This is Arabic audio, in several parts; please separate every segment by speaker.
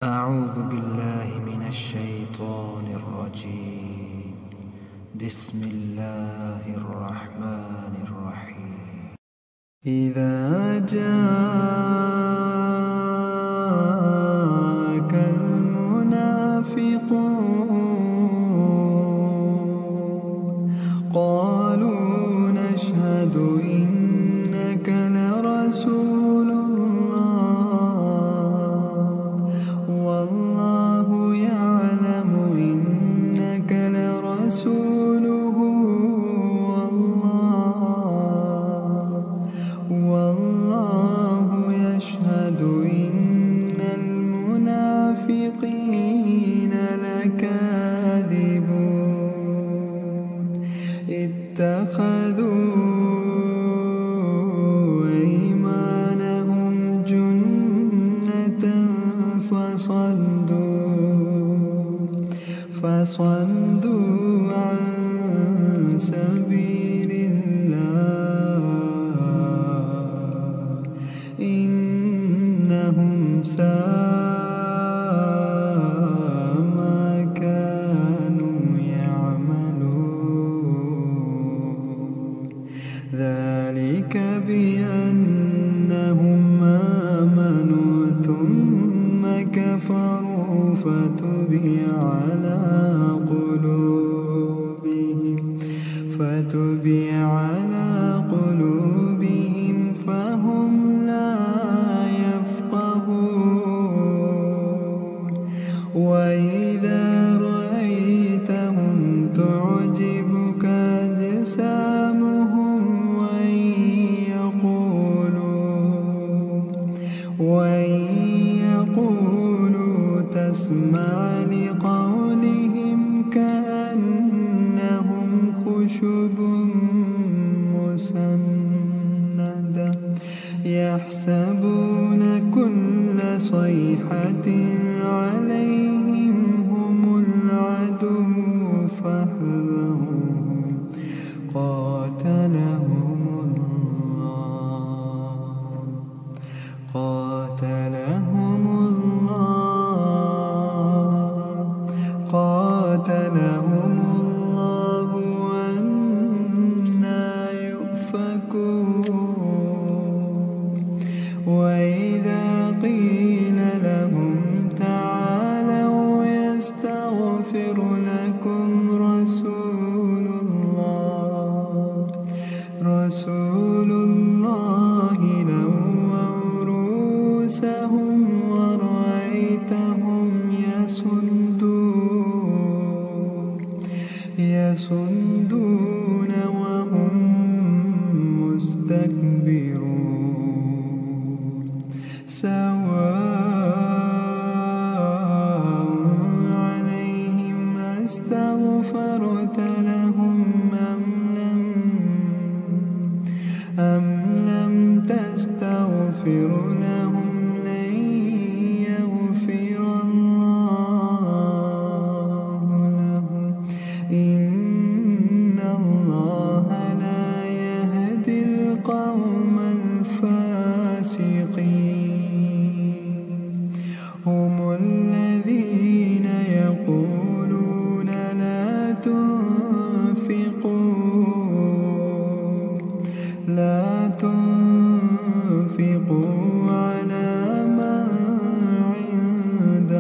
Speaker 1: أعوذ بالله من الشيطان الرجيم. بسم الله الرحمن الرحيم. إذا جاءك المنافقون قالوا نشهد إنك لرسول والله يعلم إنك لرسوله والله يشهد إن المنافقين لكاذبون. اتخذوا أيمانهم جنة فصدوا عن سبيل الله إنهم ساء ما كانوا يعملون. ذلك بأنهم آمنوا ثم كفروا فتبع على قلوبهم فهم لا يفقهون. وإذا رأيتهم تعجبك أجسامهم وإن يقولوا تسمع لقولهم كأنهم خشب مسندة يحسبون كل صيحة عليهم هم العدو فاحذرهم قاتلهم الله وأنى يؤفكون. وإذا قيل لهم تعالوا يستغفر لكم رسول الله لووا رؤوسهم ورأيتهم يصدون وهم مستكبرون. سواء عليهم أستغفرت لهم أم لم تستغفر لهم لن يغفر الله لهم إن الله لا يهدي القوم الفاسقين. هم الذين يقولون لا تنفقوا على من عند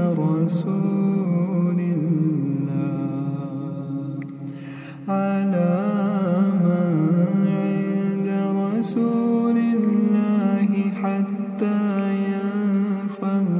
Speaker 1: رسول الله حتى ينفضوا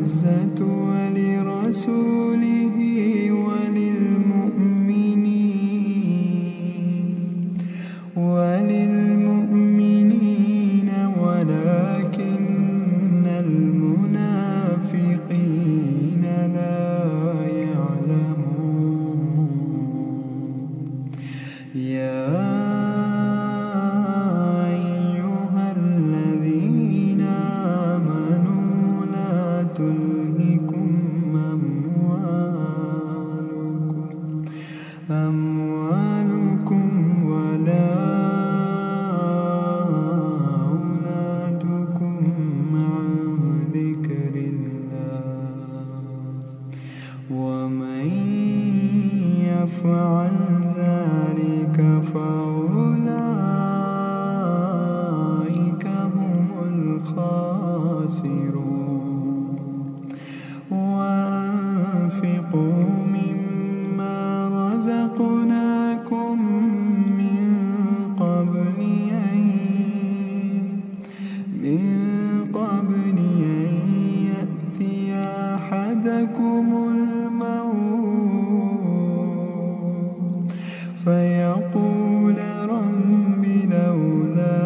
Speaker 1: العزة ولرسوله وللمؤمنين ولكن المنافقين لا يعلمون. يا أيها الذين آمنوا لا تلهكم أموالكم ولا أولادكم عن ذكر الله، ومن يفعل ذلك فأولئك هم الخاسرون. وأنفقوا مما رزقناكم من قبل أن يأتي أحدكم الموت فيقول رب لولا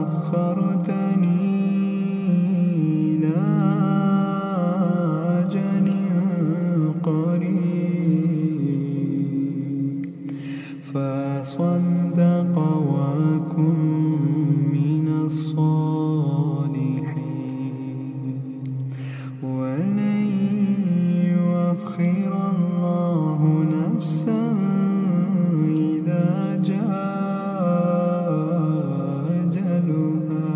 Speaker 1: أخرتني إلى أجل قريب فصدق وكن من الصالحين، ولن يؤخر الله نفسا إذا جاء أجلها.